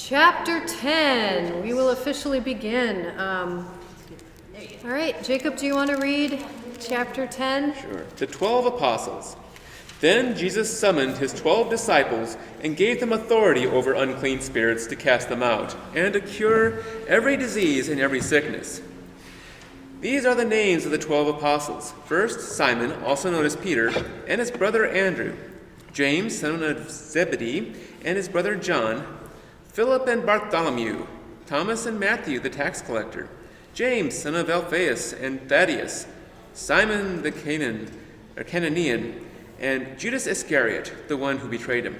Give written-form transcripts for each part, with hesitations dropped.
Chapter 10. We will officially begin. All right, Jacob, do you want to read chapter 10? Sure. The 12 apostles. Then Jesus summoned his 12 disciples and gave them authority over unclean spirits to cast them out and to cure every disease and every sickness. These are the names of the 12 apostles. First, Simon, also known as Peter, and his brother Andrew. James, son of Zebedee, and his brother John. Philip and Bartholomew. Thomas and Matthew, the tax collector. James, son of Alphaeus and Thaddeus. Simon the Canaanian, and Judas Iscariot, the one who betrayed him.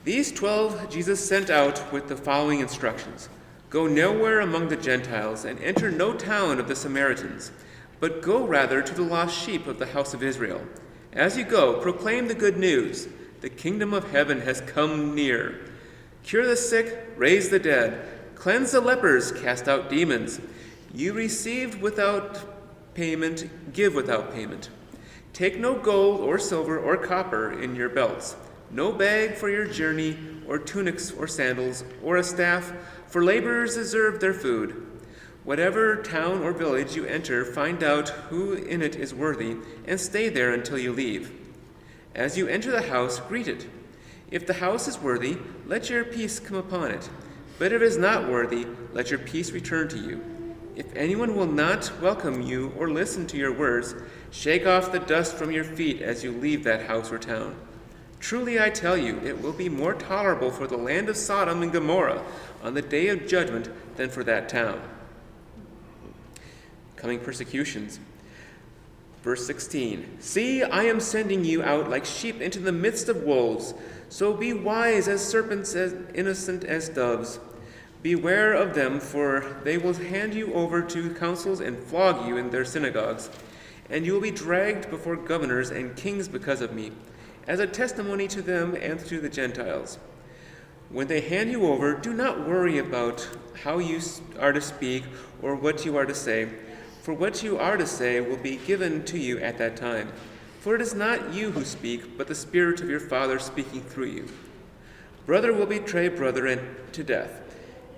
These 12 Jesus sent out with the following instructions. Go nowhere among the Gentiles, and enter no town of the Samaritans, but go rather to the lost sheep of the house of Israel. As you go, proclaim the good news. The kingdom of heaven has come near. Cure the sick, raise the dead, cleanse the lepers, cast out demons. You received without payment, give without payment. Take no gold or silver or copper in your belts, no bag for your journey, or tunics or sandals, or a staff, for laborers deserve their food. Whatever town or village you enter, find out who in it is worthy, and stay there until you leave. As you enter the house, greet it. If the house is worthy, let your peace come upon it. But if it is not worthy, let your peace return to you. If anyone will not welcome you or listen to your words, shake off the dust from your feet as you leave that house or town. Truly I tell you, it will be more tolerable for the land of Sodom and Gomorrah on the day of judgment than for that town. Coming persecutions. Verse 16. See, I am sending you out like sheep into the midst of wolves. So be wise as serpents, as innocent as doves. Beware of them, for they will hand you over to councils and flog you in their synagogues. And you will be dragged before governors and kings because of me, as a testimony to them and to the Gentiles. When they hand you over, do not worry about how you are to speak or what you are to say, for what you are to say will be given to you at that time. For it is not you who speak, but the Spirit of your Father speaking through you. Brother will betray brother to death,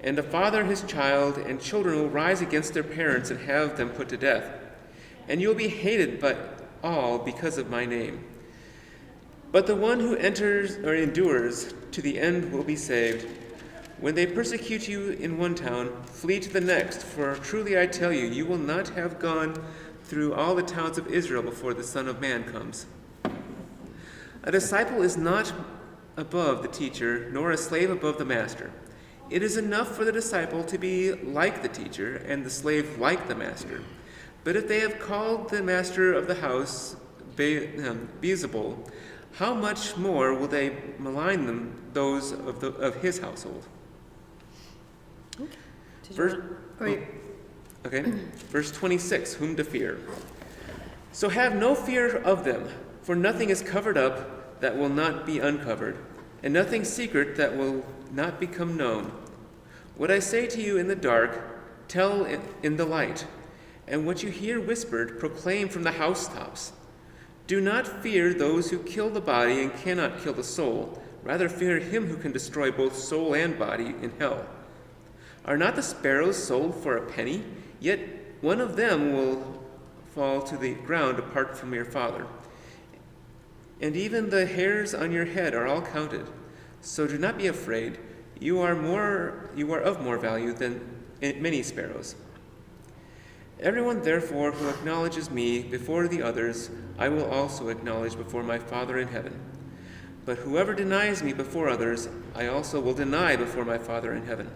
and a father his child, and children will rise against their parents and have them put to death. And you will be hated by all because of my name. But the one who enters or endures to the end will be saved. When they persecute you in one town, flee to the next, for truly I tell you, you will not have gone through all the towns of Israel before the Son of Man comes. A disciple is not above the teacher, nor a slave above the master. It is enough for the disciple to be like the teacher, and the slave like the master. But if they have called the master of the house Beelzebul, how much more will they malign them, those of his household? Verse 26, whom to fear. So have no fear of them, for nothing is covered up that will not be uncovered, and nothing secret that will not become known. What I say to you in the dark, tell in the light, and what you hear whispered, proclaim from the housetops. Do not fear those who kill the body and cannot kill the soul. Rather fear him who can destroy both soul and body in hell. Are not the sparrows sold for a penny? Yet one of them will fall to the ground apart from your Father. And even the hairs on your head are all counted. So do not be afraid. You are of more value than many sparrows. Everyone, therefore, who acknowledges me before the others, I will also acknowledge before my Father in heaven. But whoever denies me before others, I also will deny before my Father in heaven.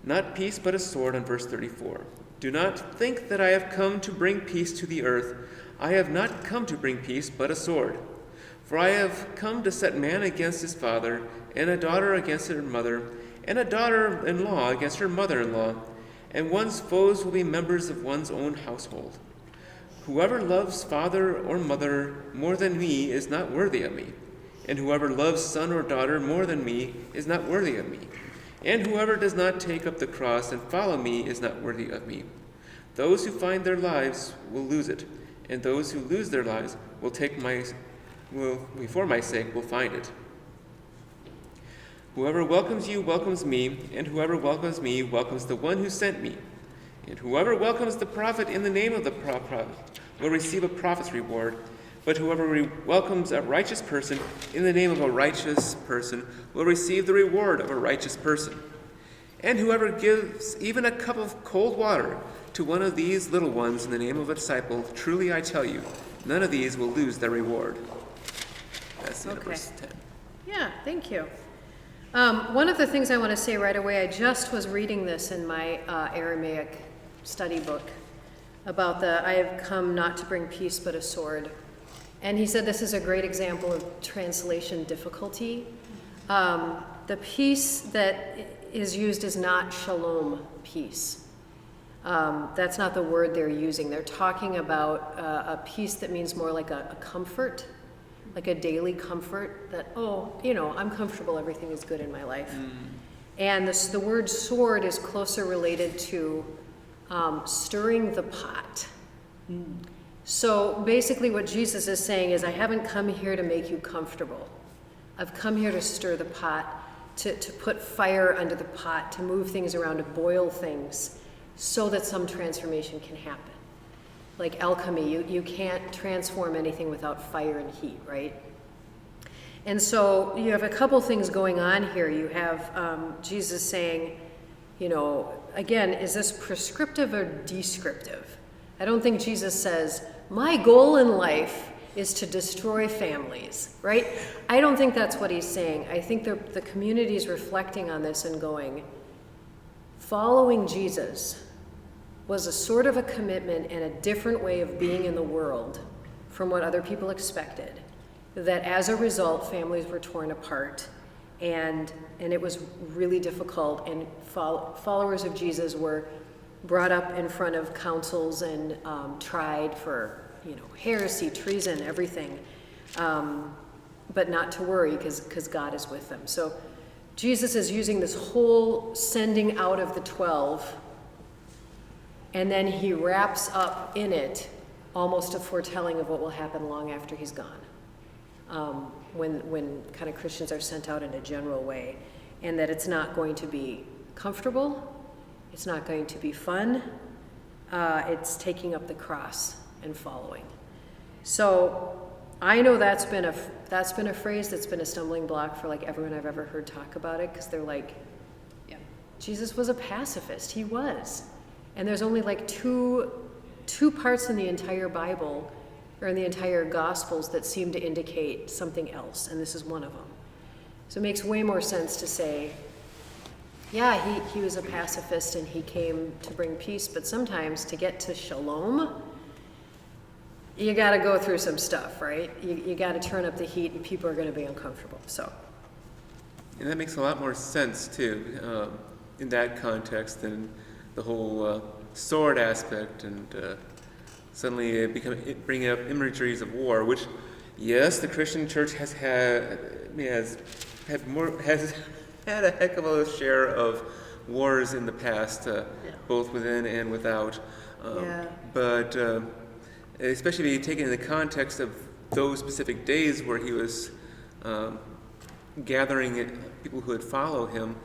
Not peace, but a sword, on verse 34. Do not think that I have come to bring peace to the earth. I have not come to bring peace, but a sword. For I have come to set man against his father, and a daughter against her mother, and a daughter-in-law against her mother-in-law, and one's foes will be members of one's own household. Whoever loves father or mother more than me is not worthy of me, and whoever loves son or daughter more than me is not worthy of me. And whoever does not take up the cross and follow me is not worthy of me. Those who find their lives will lose it, and those who lose their lives for my sake will find it. Whoever welcomes you welcomes me, and whoever welcomes me welcomes the one who sent me. And whoever welcomes the prophet in the name of the prophet will receive a prophet's reward. But whoever welcomes a righteous person in the name of a righteous person will receive the reward of a righteous person. And whoever gives even a cup of cold water to one of these little ones in the name of a disciple, truly I tell you, none of these will lose their reward. That's the end of verse 10. Yeah, thank you. One of the things I want to say right away, I just was reading this in my Aramaic study book about I have come not to bring peace but a sword. And he said this is a great example of translation difficulty. The peace that is used is not shalom peace. That's not the word they're using. They're talking about a peace that means more like a comfort, like a daily comfort that, I'm comfortable, everything is good in my life. And the word sword is closer related to stirring the pot. So basically what Jesus is saying is, I haven't come here to make you comfortable. I've come here to stir the pot, to put fire under the pot, to move things around, to boil things so that some transformation can happen. Like alchemy, you can't transform anything without fire and heat, right? And so you have a couple things going on here. You have Jesus saying, again, is this prescriptive or descriptive? I don't think Jesus says, my goal in life is to destroy families, right? I don't think that's what he's saying. I think the community is reflecting on this and going, following Jesus was a sort of a commitment and a different way of being in the world from what other people expected, that as a result, families were torn apart, and it was really difficult, and followers of Jesus were brought up in front of councils and tried for heresy, treason, everything, but not to worry because God is with them. So Jesus is using this whole sending out of the 12, and then he wraps up in it almost a foretelling of what will happen long after he's gone, when kind of Christians are sent out in a general way, and that it's not going to be comfortable, it's not going to be fun, it's taking up the cross and following. So I know that's been a phrase that's been a stumbling block for like everyone I've ever heard talk about it, because they're like, yeah, Jesus was a pacifist. He was. And there's only like two parts in the entire Bible or in the entire Gospels that seem to indicate something else, and this is one of them. So it makes way more sense to say, yeah, he was a pacifist and he came to bring peace, but sometimes to get to shalom, you got to go through some stuff, right? You got to turn up the heat, and people are going to be uncomfortable. So, and that makes a lot more sense too, in that context than the whole sword aspect, and suddenly bringing up imageries of war, which, yes, the Christian church has had a heck of a share of wars in the past, both within and without. But especially taken in the context of those specific days where he was gathering people who would follow him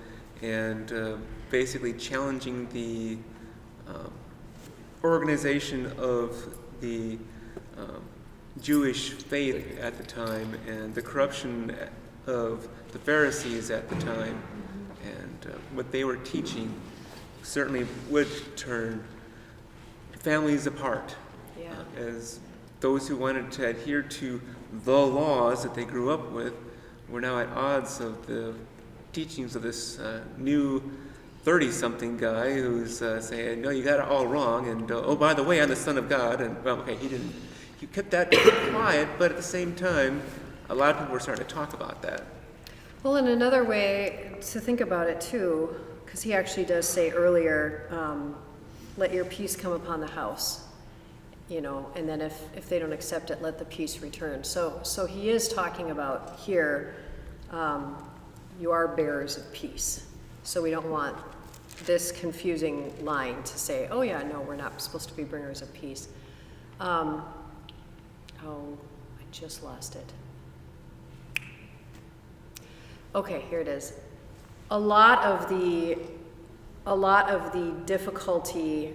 and basically challenging the organization of the Jewish faith at the time and the corruption of the Pharisees at the time, and what they were teaching certainly would turn families apart. As those who wanted to adhere to the laws that they grew up with were now at odds of the teachings of this new 30-something guy who's saying, no, you got it all wrong, and oh, by the way, I'm the Son of God. And well, okay, he kept that quiet, but at the same time, a lot of people were starting to talk about that. Well, and another way to think about it too, because he actually does say earlier, let your peace come upon the house, and then if they don't accept it, let the peace return. So he is talking about here, you are bearers of peace. So we don't want this confusing line to say, oh yeah, no, we're not supposed to be bringers of peace. I just lost it. Okay, here it is. a lot of the difficulty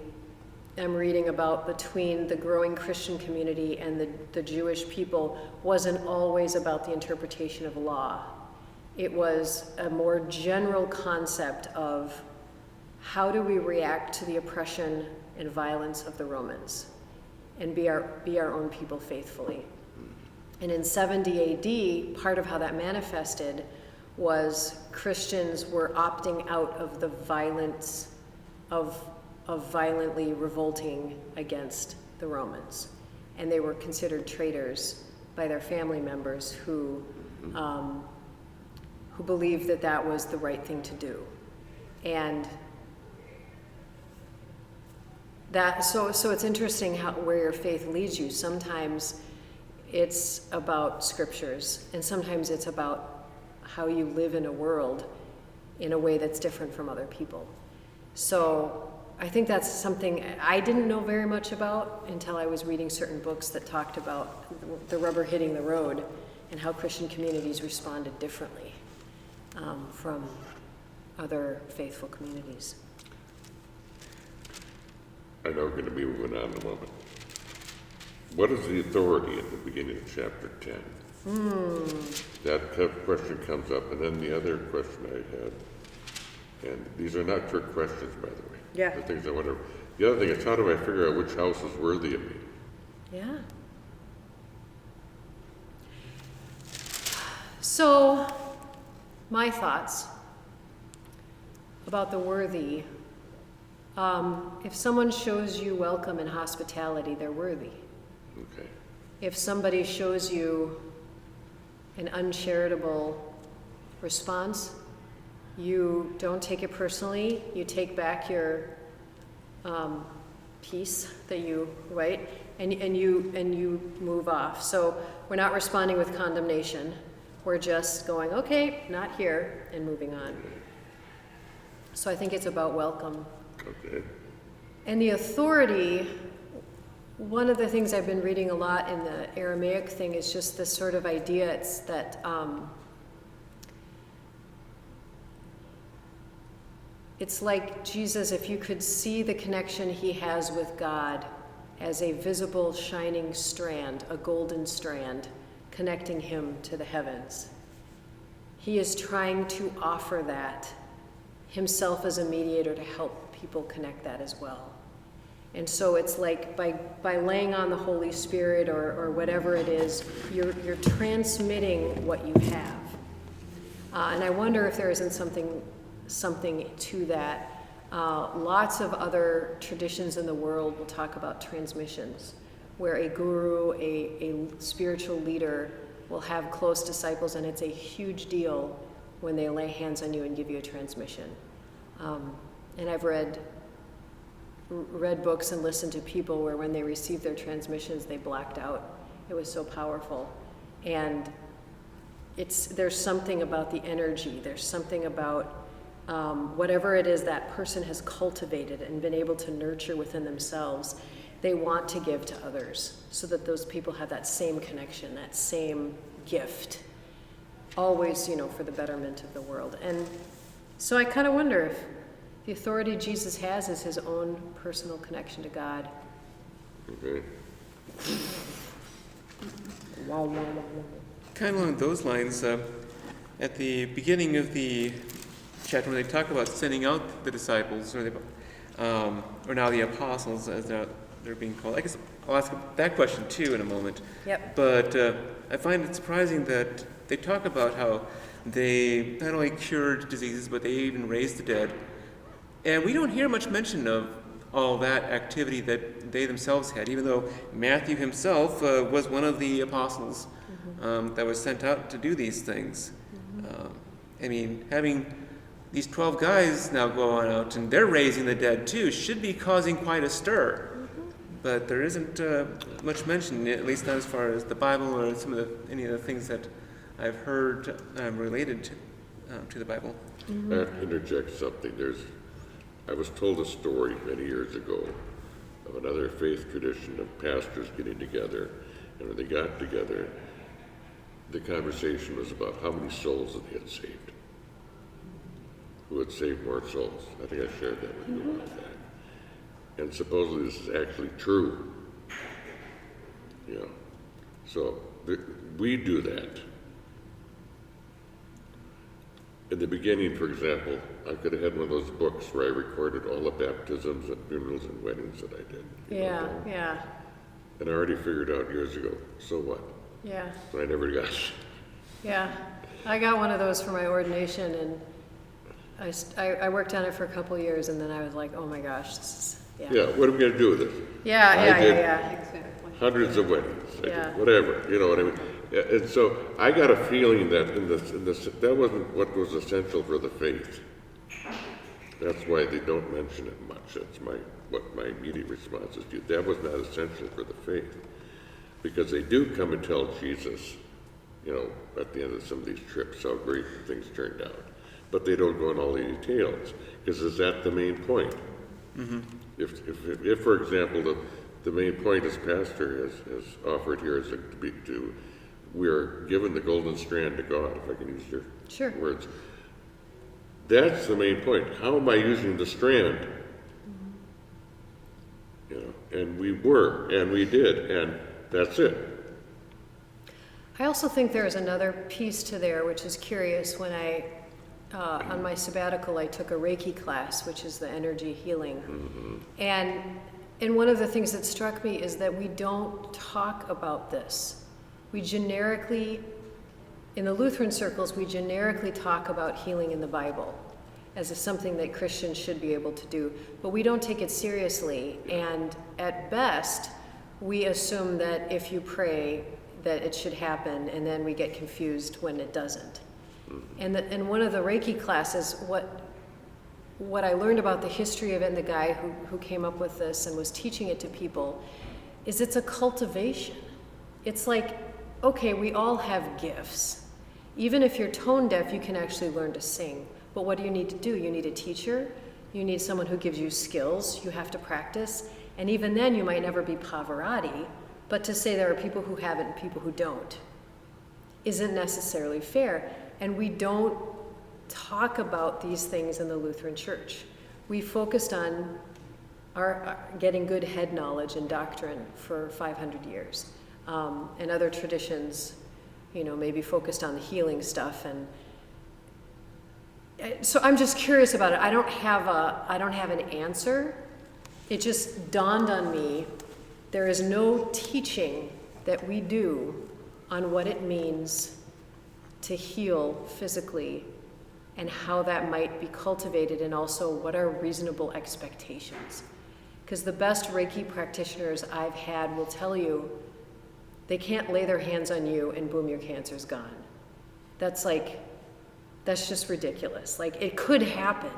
I'm reading about between the growing Christian community and the Jewish people wasn't always about the interpretation of law. It was a more general concept of how do we react to the oppression and violence of the Romans and be our own people faithfully. And in 70 AD, part of how that manifested was Christians were opting out of the violence of violently revolting against the Romans. And they were considered traitors by their family members who believed that that was the right thing to do. And that, so it's interesting where your faith leads you. Sometimes it's about scriptures, and sometimes it's about how you live in a world in a way that's different from other people. So I think that's something I didn't know very much about until I was reading certain books that talked about the rubber hitting the road and how Christian communities responded differently from other faithful communities. I know we're going to be moving on in a moment. What is the authority at the beginning of chapter 10? That question comes up, and then the other question I had, and these are not trick questions, by the way. Yeah. The things I wonder. The other thing is, how do I figure out which house is worthy of me? Yeah. So, my thoughts about the worthy. If someone shows you welcome and hospitality, they're worthy. Okay. If somebody shows you an uncharitable response, you don't take it personally. You take back your piece that you write, and you move off. So we're not responding with condemnation. We're just going, okay, not here, and moving on. So I think it's about welcome. Okay. And the authority, one of the things I've been reading a lot in the Aramaic thing is just this sort of idea. It's that it's like Jesus, if you could see the connection he has with God as a visible shining strand, a golden strand, connecting him to the heavens. He is trying to offer that himself as a mediator to help people connect that as well. And so it's like by laying on the Holy Spirit or whatever it is, you're transmitting what you have. And I wonder if there isn't something to that. Lots of other traditions in the world will talk about transmissions, where a guru, a spiritual leader, will have close disciples, and it's a huge deal when they lay hands on you and give you a transmission. And I've read books and listened to people where when they received their transmissions, they blacked out. It was so powerful. And there's something about the energy. There's something about whatever it is that person has cultivated and been able to nurture within themselves, they want to give to others so that those people have that same connection, that same gift, always, for the betterment of the world. And so I kind of wonder if the authority Jesus has is his own personal connection to God. Okay. Kind of along those lines, at the beginning of the chapter, when they talk about sending out the disciples, or now the apostles, as they're being called, I guess I'll ask that question too in a moment. Yep. But I find it surprising that they talk about how they not only cured diseases, but they even raised the dead. And we don't hear much mention of all that activity that they themselves had, even though Matthew himself was one of the apostles that was sent out to do these things. Having these 12 guys now go on out and they're raising the dead too should be causing quite a stir. But there isn't much mention, at least not as far as the Bible or any of the things that I've heard related to the Bible. I have to interject something. I was told a story many years ago of another faith tradition of pastors getting together, and when they got together, the conversation was about how many souls that they had saved. who would save more souls. I think I shared that with you one time. And supposedly this is actually true. You know, so we do that. In the beginning, for example, I could have had one of those books where I recorded all the baptisms and funerals and weddings that I did. Yeah, yeah, And I already figured out years ago, so what? yeah, But I never got it. yeah. I got one of those for my ordination, and I worked on it for a couple of years, and then I was like, oh my gosh, this is, Yeah, what are we going to do with it? Yeah. Exactly. Hundreds of weddings, I did Yeah. whatever, you know what I mean? Yeah, and so I got a feeling that in this, that wasn't what was essential for the faith. That's why they don't mention it much. That's what my immediate response is to you. That was not essential for the faith. Because they do come and tell Jesus, you know, at the end of some of these trips how great things turned out. But they don't go in all the details. Because is that the main point? Mm-hmm. If, for example, the main point as pastor has offered here is we are given the golden strand to God, if I can use your words. That's the main point. How am I using the strand? You know, and we were, and we did, and that's it. I also think there's another piece to there, which is curious. When on my sabbatical, I took a Reiki class, which is the energy healing. Mm-hmm. And one of the things that struck me is that we don't talk about this. We generically, in the Lutheran circles, we generically talk about healing in the Bible as something that Christians should be able to do, but we don't take it seriously. And at best, we assume that if you pray, that it should happen, and then we get confused when it doesn't. And one of the Reiki classes, what I learned about the history of it and the guy who came up with this and was teaching it to people is it's a cultivation. It's like, okay, we all have gifts. Even if you're tone deaf, you can actually learn to sing. But what do you need to do? You need a teacher. You need someone who gives you skills. You have to practice. And even then, you might never be Pavarotti. But to say there are people who have it and people who don't isn't necessarily fair. And we don't talk about these things in the Lutheran Church. We focused on our getting good head knowledge and doctrine for 500 years. And other traditions, you know, maybe focused on the healing stuff. And so I'm just curious about it. I don't have an answer. It just dawned on me, there is no teaching that we do on what it means to heal physically and how that might be cultivated, and also what are reasonable expectations. Because the best Reiki practitioners I've had will tell you they can't lay their hands on you and boom, your cancer's gone. That's just ridiculous. Like, it could happen,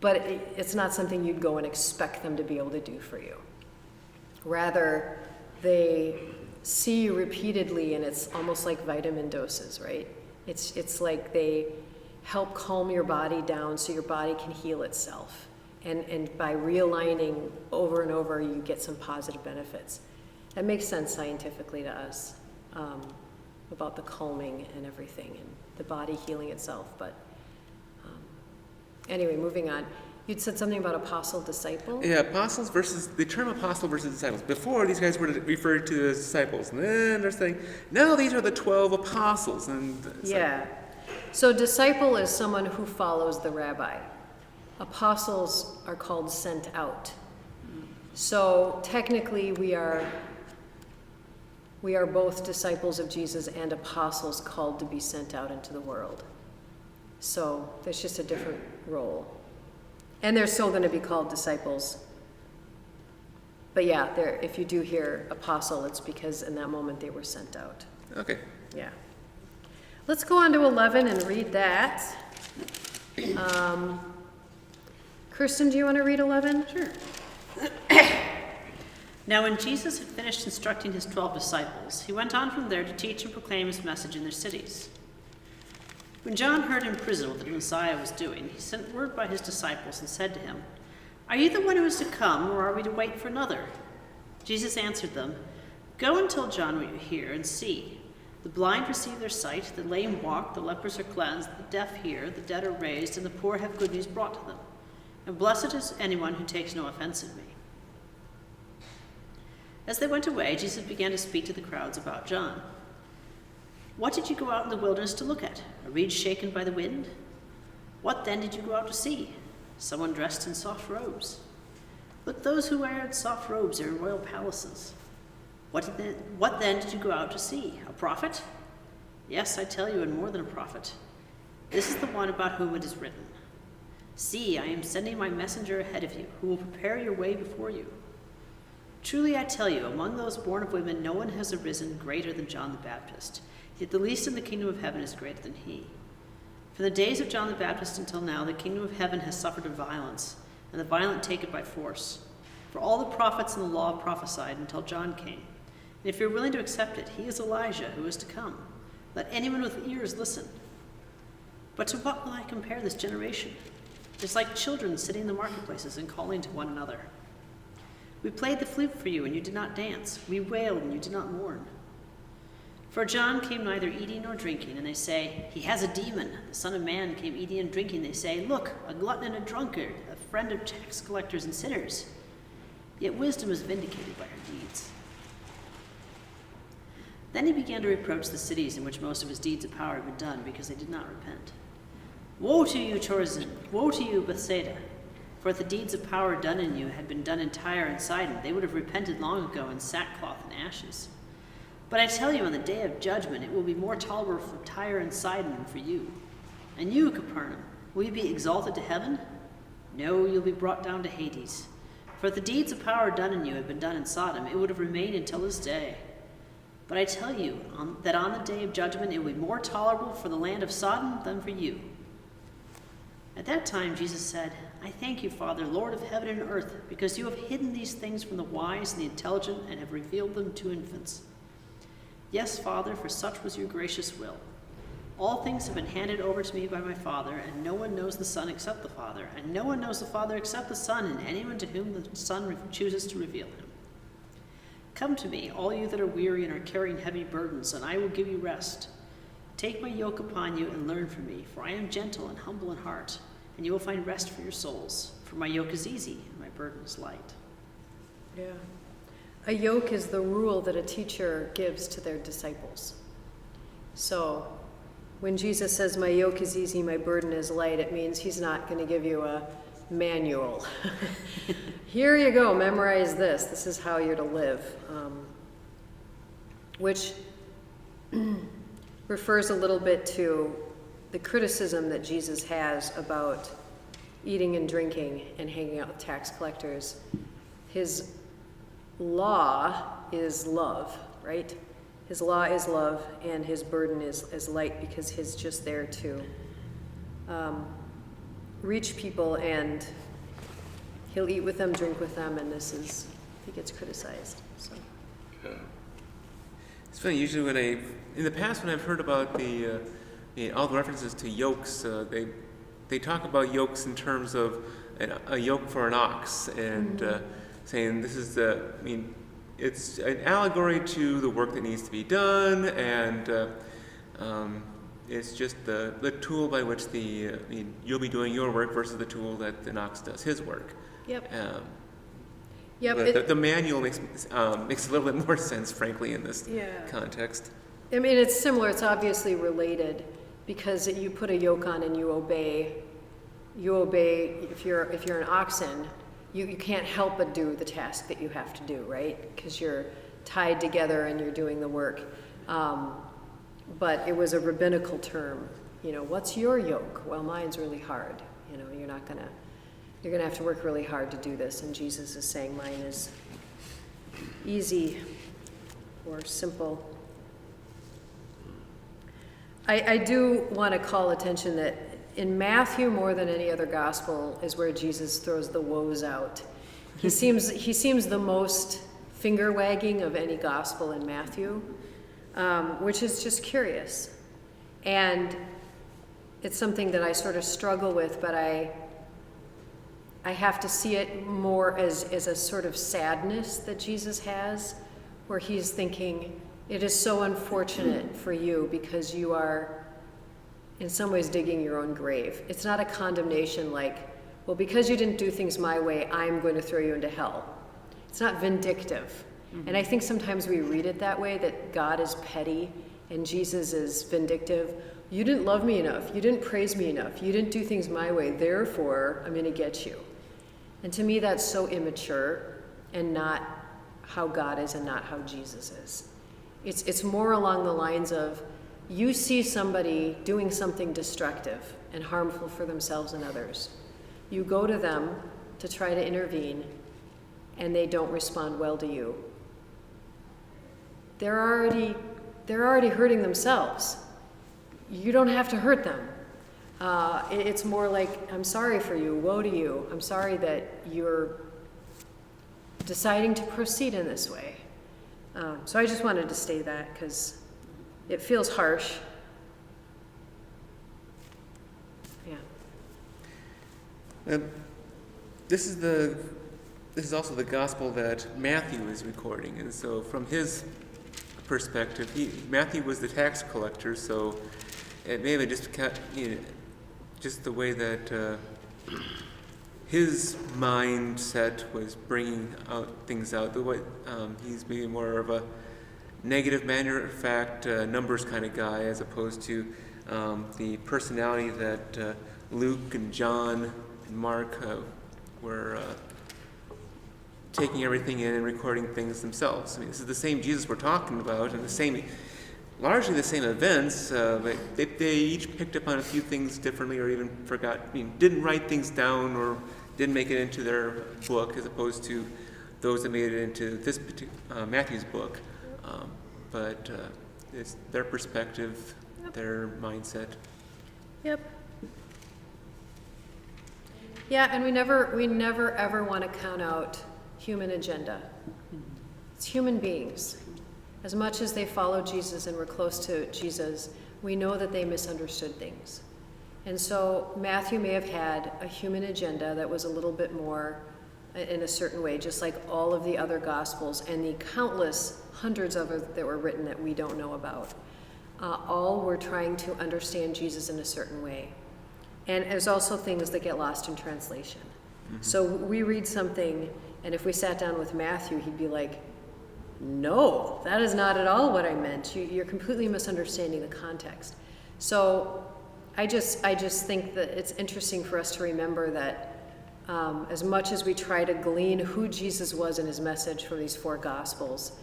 but it's not something you'd go and expect them to be able to do for you. Rather, they see you repeatedly, and it's almost like vitamin doses, right? It's like they help calm your body down so your body can heal itself. And by realigning over and over, you get some positive benefits. That makes sense scientifically to us, about the calming and everything, and the body healing itself. But anyway, moving on. You'd said something about apostle-disciple? Yeah, the term apostle versus disciples. Before, these guys were referred to as disciples. And then they're saying, now these are the 12 apostles. And yeah. So disciple is someone who follows the rabbi. Apostles are called sent out. So technically we are both disciples of Jesus and apostles called to be sent out into the world. So there's just a different role. And they're still going to be called disciples. But yeah, if you do hear apostle, it's because in that moment they were sent out. Okay. Yeah. Let's go on to 11 and read that. Kirsten, do you want to read 11? Sure. Now when Jesus had finished instructing his 12 disciples, he went on from there to teach and proclaim his message in their cities. When John heard in prison what the Messiah was doing, he sent word by his disciples and said to him, "Are you the one who is to come, or are we to wait for another?" Jesus answered them, "Go and tell John what you hear and see. The blind receive their sight, the lame walk, the lepers are cleansed, the deaf hear, the dead are raised, and the poor have good news brought to them. And blessed is anyone who takes no offense in me." As they went away, Jesus began to speak to the crowds about John. "What did you go out in the wilderness to look at? A reed shaken by the wind? What then did you go out to see? Someone dressed in soft robes? Look, those who wear soft robes are in royal palaces. What then did you go out to see? A prophet? Yes, I tell you, and more than a prophet. This is the one about whom it is written, 'See, I am sending my messenger ahead of you, who will prepare your way before you.' Truly I tell you, among those born of women, no one has arisen greater than John the Baptist, yet the least in the kingdom of heaven is greater than he. From the days of John the Baptist until now, the kingdom of heaven has suffered a violence, and the violent take it by force. For all the prophets and the law prophesied until John came. And if you're willing to accept it, he is Elijah who is to come. Let anyone with ears listen. But to what will I compare this generation? It is like children sitting in the marketplaces and calling to one another. We played the flute for you, and you did not dance. We wailed, and you did not mourn. For John came neither eating nor drinking, and they say, 'He has a demon.' The Son of Man came eating and drinking. They say, 'Look, a glutton and a drunkard, a friend of tax collectors and sinners.' Yet wisdom is vindicated by her deeds." Then he began to reproach the cities in which most of his deeds of power had been done, because they did not repent. "Woe to you, Chorazin! Woe to you, Bethsaida! For if the deeds of power done in you had been done in Tyre and Sidon, they would have repented long ago in sackcloth and ashes. But I tell you, on the day of judgment, it will be more tolerable for Tyre and Sidon than for you. And you, Capernaum, will you be exalted to heaven? No, you'll be brought down to Hades. For if the deeds of power done in you had been done in Sodom, it would have remained until this day. But I tell you that on the day of judgment, it will be more tolerable for the land of Sodom than for you." At that time, Jesus said, "I thank you, Father, Lord of heaven and earth, because you have hidden these things from the wise and the intelligent and have revealed them to infants. Yes, Father, for such was your gracious will. All things have been handed over to me by my Father, and no one knows the Son except the Father, and no one knows the Father except the Son, and anyone to whom the Son chooses to reveal him. Come to me, all you that are weary and are carrying heavy burdens, and I will give you rest. Take my yoke upon you and learn from me, for I am gentle and humble in heart, and you will find rest for your souls. For my yoke is easy, and my burden is light." Yeah. A yoke is the rule that a teacher gives to their disciples. So when Jesus says, "My yoke is easy, my burden is light," it means he's not going to give you a manual. Here you go, memorize this. This is how you're to live. Which refers a little bit to the criticism that Jesus has about eating and drinking and hanging out with tax collectors. His law is love, right? His law is love, and his burden is light, because he's just there to reach people, and he'll eat with them, drink with them, and he gets criticized. So. Yeah. It's funny, usually in the past when I've heard about all the references to yokes, they talk about yokes in terms of a yoke for an ox, and saying this is it's an allegory to the work that needs to be done, and it's just the tool by which you'll be doing your work versus the tool that the ox does his work. Yep. Yep. But the manual makes a little bit more sense, frankly, in this context. I mean, it's similar. It's obviously related, because you put a yoke on and you obey. You obey. If you're an oxen, you can't help but do the task that you have to do, right? Because you're tied together and you're doing the work. But it was a rabbinical term. What's your yoke? Well, mine's really hard. You're gonna have to work really hard to do this. And Jesus is saying mine is easy or simple. I do want to call attention that in Matthew, more than any other gospel, is where Jesus throws the woes out. He seems the most finger wagging of any gospel in Matthew, which is just curious. And it's something that I sort of struggle with, but I have to see it more as a sort of sadness that Jesus has, where he's thinking, It is so unfortunate for you because you are, in some ways, digging your own grave. It's not a condemnation like, well, because you didn't do things my way, I'm going to throw you into hell. It's not vindictive. And I think sometimes we read it that way, that God is petty and Jesus is vindictive. You didn't love me enough. You didn't praise me enough. You didn't do things my way. Therefore, I'm going to get you. And to me, that's so immature and not how God is and not how Jesus is. It's more along the lines of, you see somebody doing something destructive and harmful for themselves and others. You go to them to try to intervene, and they don't respond well to you. They're already hurting themselves. You don't have to hurt them. It's more like, I'm sorry for you, woe to you. I'm sorry that you're deciding to proceed in this way. So I just wanted to say that because it feels harsh. Yeah. This is also the gospel that Matthew is recording, and so from his perspective, Matthew was the tax collector, so it may have just the way that his mindset was bringing things out. The way he's maybe more of a negative matter of fact, numbers kind of guy, as opposed to the personality that Luke and John and Mark were taking everything in and recording things themselves. I mean, this is the same Jesus we're talking about, and largely the same events, but they each picked up on a few things differently, or even didn't write things down, or didn't make it into their book, as opposed to those that made it into this Matthew's book. But it's their perspective, their mindset. Yep. Yeah, and we never ever want to count out human agenda. It's human beings. As much as they follow Jesus and were close to Jesus, we know that they misunderstood things. And so Matthew may have had a human agenda that was a little bit more in a certain way, just like all of the other Gospels and the countless hundreds of others that were written that we don't know about. All were trying to understand Jesus in a certain way. And there's also things that get lost in translation. Mm-hmm. So we read something, and if we sat down with Matthew, he'd be like, no, that is not at all what I meant. You're completely misunderstanding the context. So I just think that it's interesting for us to remember that as much as we try to glean who Jesus was in his message for these four Gospels,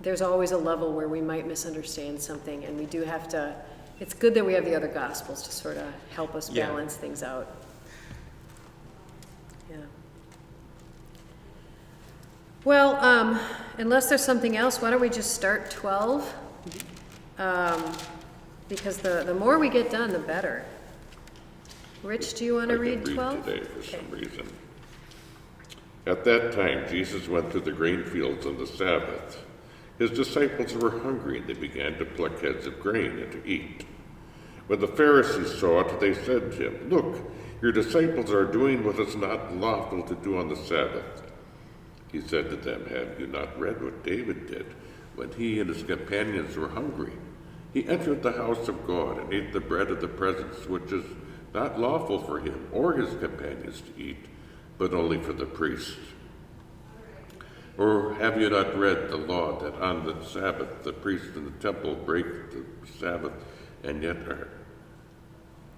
there's always a level where we might misunderstand something, and we do have to. It's good that we have the other Gospels to sort of help us balance things out. Yeah. Well, unless there's something else, why don't we just start 12? Because the more we get done, the better. Rich, do you want to read 12? Today for some reason. At that time, Jesus went to the grain fields on the Sabbath. His disciples were hungry, and they began to pluck heads of grain and to eat. When the Pharisees saw it, they said to him, "Look, your disciples are doing what is not lawful to do on the Sabbath." He said to them, "Have you not read what David did when he and his companions were hungry? He entered the house of God and ate the bread of the presence, which is not lawful for him or his companions to eat, but only for the priests. Or have you not read the law that on the Sabbath the priests in the temple break the Sabbath and yet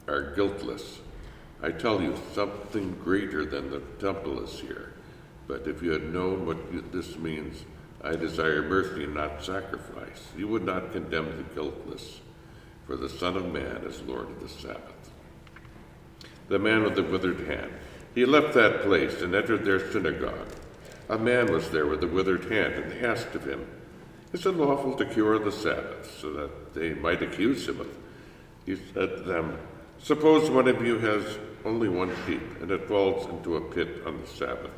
are guiltless? I tell you, something greater than the temple is here. But if you had known what this means, I desire mercy and not sacrifice, you would not condemn the guiltless, for the Son of Man is Lord of the Sabbath." The man with the withered hand. He left that place and entered their synagogue. A man was there with a withered hand, and they asked of him, "Is it lawful to cure on the Sabbath?" So that they might accuse him. He said to them, "Suppose one of you has only one sheep, and it falls into a pit on the Sabbath.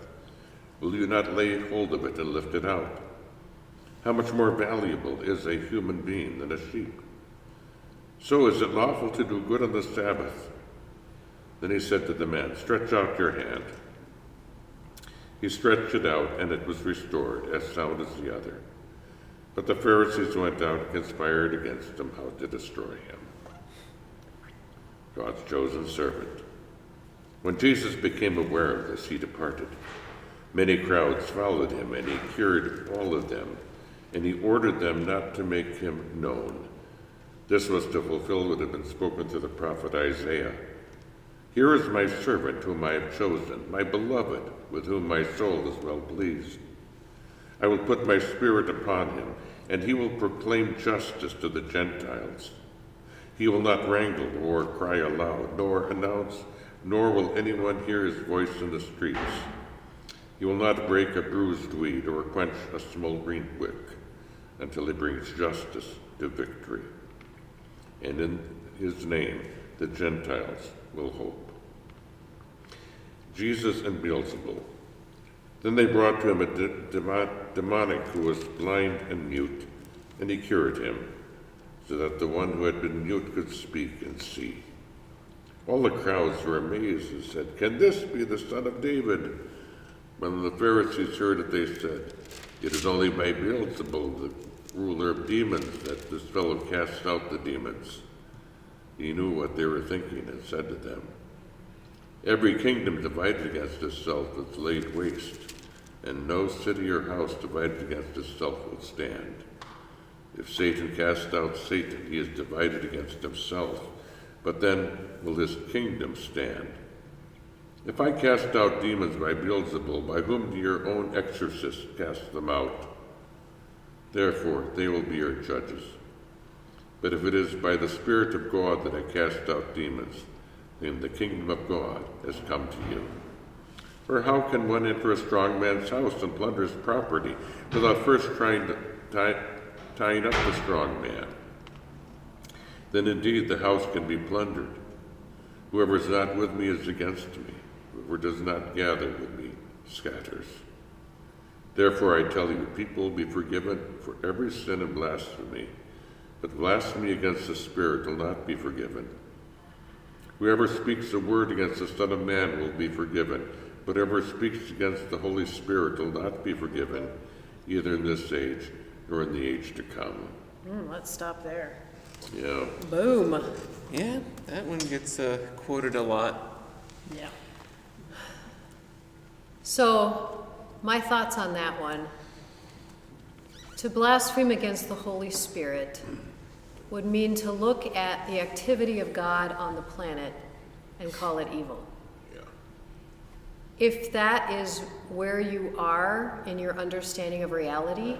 Will you not lay hold of it and lift it out? How much more valuable is a human being than a sheep? So is it lawful to do good on the Sabbath?" Then he said to the man, "Stretch out your hand." He stretched it out, and it was restored, as sound as the other. But the Pharisees went out and conspired against him how to destroy him. God's chosen servant. When Jesus became aware of this, he departed. Many crowds followed him, and he cured all of them, and he ordered them not to make him known. This was to fulfill what had been spoken through the prophet Isaiah. Here is my servant whom I have chosen, my beloved, with whom my soul is well pleased. I will put my spirit upon him, and he will proclaim justice to the Gentiles. He will not wrangle or cry aloud, nor announce, nor will anyone hear his voice in the streets. He will not break a bruised reed or quench a smoldering wick until he brings justice to victory. And in his name the Gentiles will hope. Jesus and Beelzebul. Then they brought to him a demonic who was blind and mute, and he cured him, so that the one who had been mute could speak and see. All the crowds were amazed and said, "Can this be the son of David?" When the Pharisees heard it, they said, "It is only by Beelzebul, the ruler of demons, that this fellow casts out the demons." He knew what they were thinking and said to them, "Every kingdom divided against itself is laid waste, and no city or house divided against itself will stand. If Satan casts out Satan, he is divided against himself, but then will his kingdom stand? If I cast out demons by Beelzebul, by whom do your own exorcists cast them out? Therefore they will be your judges. But if it is by the Spirit of God that I cast out demons, then the kingdom of God has come to you. For how can one enter a strong man's house and plunder his property without first tying up the strong man? Then indeed the house can be plundered. Whoever is not with me is against me. Whoever does not gather with me scatters. Therefore I tell you, people will be forgiven for every sin and blasphemy, but blasphemy against the Spirit will not be forgiven. Whoever speaks a word against the Son of Man will be forgiven, but whoever speaks against the Holy Spirit will not be forgiven, either in this age nor in the age to come. Let's stop there. Yeah. Boom. Yeah, that one gets quoted a lot. Yeah. So, my thoughts on that one. To blaspheme against the Holy Spirit would mean to look at the activity of God on the planet and call it evil. Yeah. If that is where you are in your understanding of reality,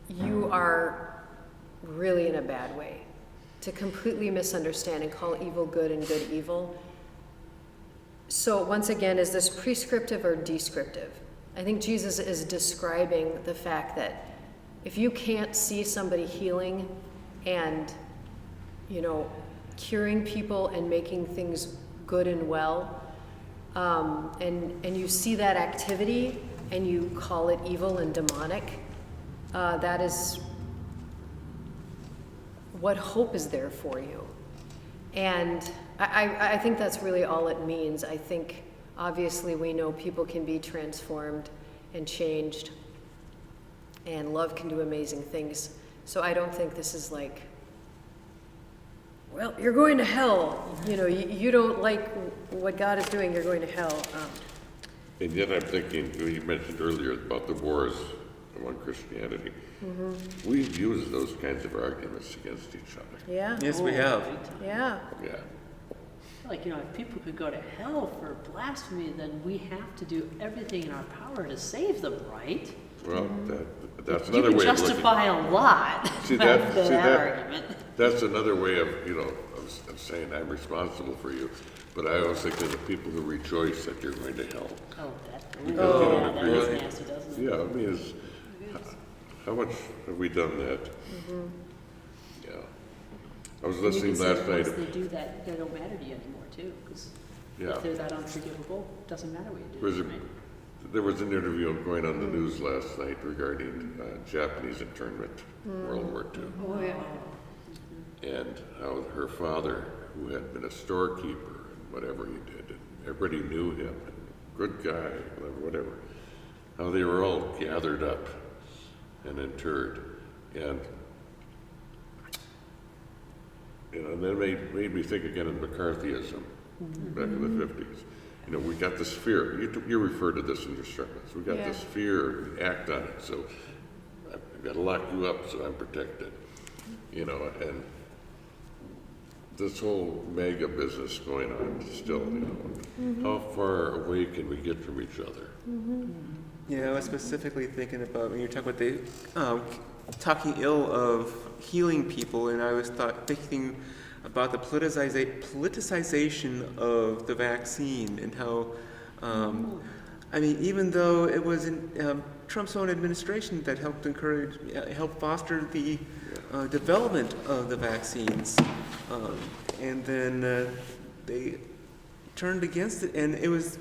you are really in a bad way. To completely misunderstand and call evil good and good evil. So once again, is this prescriptive or descriptive? I think Jesus is describing the fact that if you can't see somebody healing and, curing people and making things good and well, and you see that activity and you call it evil and demonic, that is what hope is there for you. And I think that's really all it means. I think obviously we know people can be transformed and changed, and love can do amazing things. So I don't think this is like, well, you're going to hell. You don't like what God is doing, you're going to hell. And yet I'm thinking, you mentioned earlier about the wars among Christianity. Mm-hmm. We've used those kinds of arguments against each other. Yeah, Yes, we have. yeah. Yeah. Like, if people could go to hell for blasphemy, then we have to do everything in our power to save them, right? Well, that's You another can way of justify looking. a lot See, of that- that see, that- argument. That's another way of saying I'm responsible for you. But I always think of the people who rejoice that you're going to hell. Oh, that, Because you don't that agree is with- nasty, doesn't it? Yeah, I mean, how much have we done that? Yeah. I was You can listening say last once night. they do that, they don't matter to you anymore, too, because Yeah. if they're that unforgivable, it doesn't matter what you do. Was it- right? There was an interview going on the news last night regarding Japanese internment, World War II. Oh, yeah. And how her father, who had been a storekeeper and whatever he did, and everybody knew him, and good guy, whatever, how they were all gathered up and interred. And that made me think again of McCarthyism back in the 50s. We got this fear. You referred to this in your sermons. We got this fear, we act on it. So I've got to lock you up so I'm protected. And this whole mega business going on still, how far away can we get from each other? Yeah, I was specifically thinking about when you talk about the talking ill of healing people, and I was thinking about the politicization of the vaccine and how, even though it was in Trump's own administration that helped foster the development of the vaccines, and then they turned against it, and it was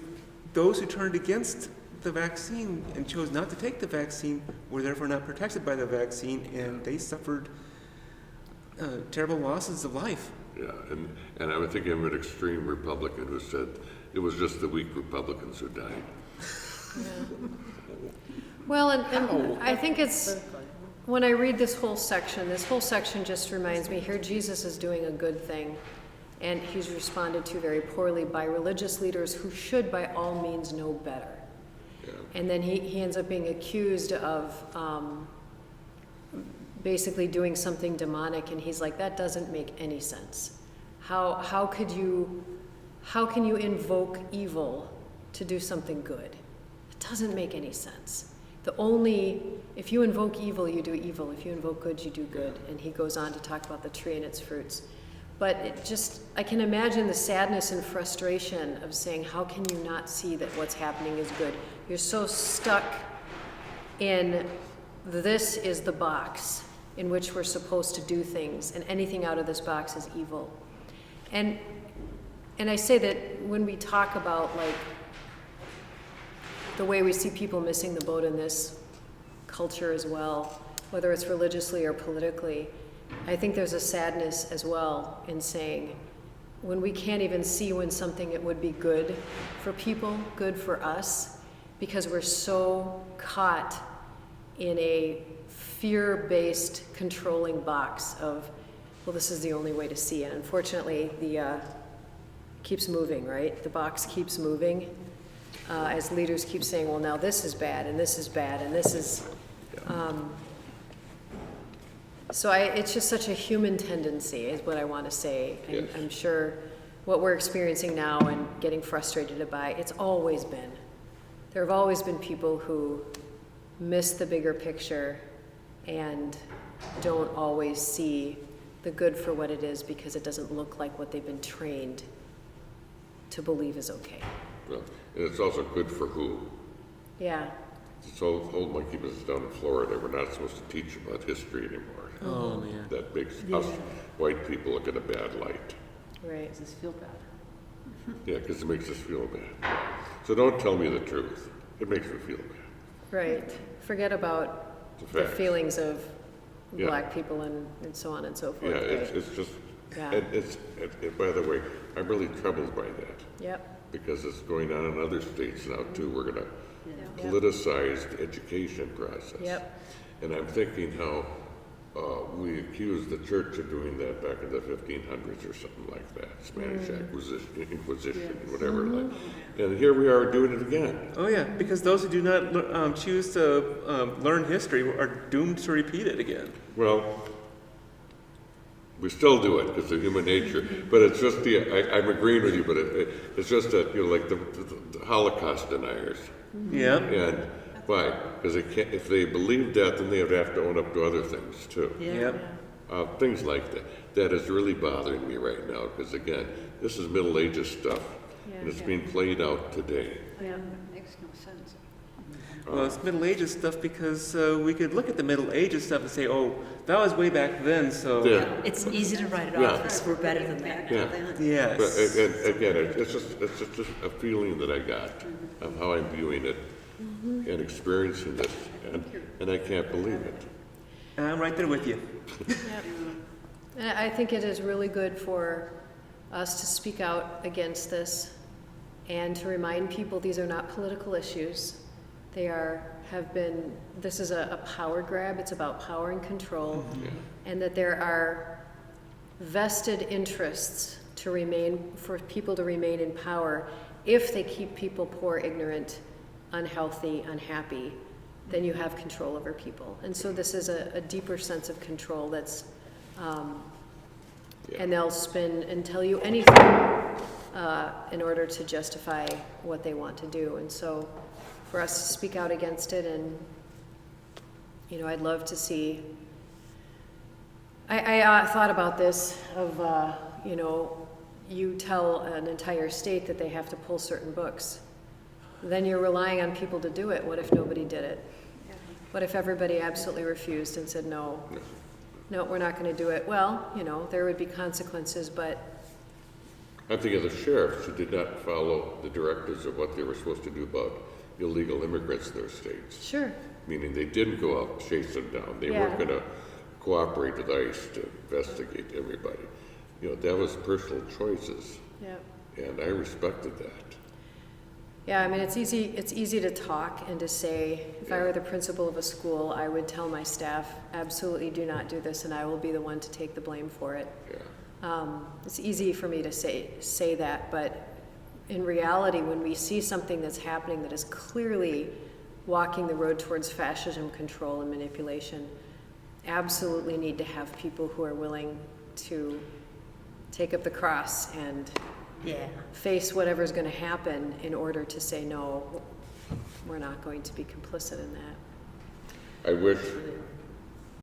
those who turned against the vaccine and chose not to take the vaccine were therefore not protected by the vaccine, and they suffered terrible losses of life. Yeah, and I would think of an extreme Republican who said it was just the weak Republicans who died. Yeah. Well, and I think it's, when I read this whole section just reminds me, here Jesus is doing a good thing, and he's responded to very poorly by religious leaders who should by all means know better. Yeah. And then he ends up being accused of basically doing something demonic, and he's like, that doesn't make any sense. How can you invoke evil to do something good? It doesn't make any sense. If you invoke evil, you do evil. If you invoke good, you do good. And he goes on to talk about the tree and its fruits. But I can imagine the sadness and frustration of saying, how can you not see that what's happening is good? You're so stuck in this is the box in which we're supposed to do things, and anything out of this box is evil. And I say that when we talk about like the way we see people missing the boat in this culture as well, whether it's religiously or politically, I think there's a sadness as well in saying, when we can't even see when something it would be good for people, good for us, because we're so caught in a fear-based controlling box of, well, this is the only way to see it. Unfortunately, the keeps moving, right? The box keeps moving as leaders keep saying, well, now this is bad, and this is bad, and this is... it's just such a human tendency is what I want to say. Yes. I'm sure what we're experiencing now and getting frustrated by, it's always been. There have always been people who miss the bigger picture and don't always see the good for what it is because it doesn't look like what they've been trained to believe is okay. Well, and it's also good for who? Yeah. So old monkey business down in Florida, we're not supposed to teach about history anymore. Oh, man. That makes us white people look in a bad light. Right. Does this feel bad? Yeah, because it makes us feel bad. So don't tell me the truth. It makes me feel bad. Right. Forget about It's a the fact. feelings of Yeah. black people and so on and so forth. Yeah, right? it's just, Yeah. and by the way, I'm really troubled by that Yep. because it's going on in other states now too. We're going to Yep. politicize the education process. Yep. And I'm thinking how we accused the church of doing that back in the 1500s or something like that. Spanish Inquisition, whatever. And here we are doing it again. Oh yeah, because those who do not choose to learn history are doomed to repeat it again. Well, we still do it because of human nature, but it's just I'm agreeing with you, but it's just that, like the Holocaust deniers. Yeah. And why? Because if they believe that, then they would have to own up to other things too. Yep. Things like that. That is really bothering me right now because, again, this is Middle Ages stuff, and it's being played out today. Yeah. Makes no sense. Well, it's Middle Ages stuff because we could look at the Middle Ages stuff and say, oh, that was way back then, so... Yeah. It's easy to write it Yeah. off as we're better than that. Yeah. Yes. But and again, it's just a feeling that I got of how I'm viewing it and experiencing this, and I can't believe it. And I'm right there with you. Yep. And I think it is really good for us to speak out against this and to remind people these are not political issues. They this is a power grab. It's about power and control, and that there are vested interests for people to remain in power. If they keep people poor, ignorant, unhealthy, unhappy, then you have control over people. And so this is a deeper sense of control that's, and they'll spin and tell you anything in order to justify what they want to do. And so for us to speak out against it, and, I'd love to see, I thought about this of, you tell an entire state that they have to pull certain books. Then you're relying on people to do it. What if nobody did it? What if everybody absolutely refused and said, no, we're not going to do it? Well, there would be consequences, but... I'm thinking of the sheriffs who did not follow the directives of what they were supposed to do about illegal immigrants in their states. Sure. Meaning they didn't go out and chase them down. They weren't going to cooperate with ICE to investigate everybody. That was personal choices. Yeah. And I respected that. Yeah, I mean, it's easy to talk and to say, if I were the principal of a school, I would tell my staff, absolutely do not do this, and I will be the one to take the blame for it. Yeah. It's easy for me to say that, but in reality, when we see something that's happening that is clearly walking the road towards fascism, control, and manipulation, absolutely need to have people who are willing to take up the cross and face whatever's going to happen in order to say, no, we're not going to be complicit in that. I wish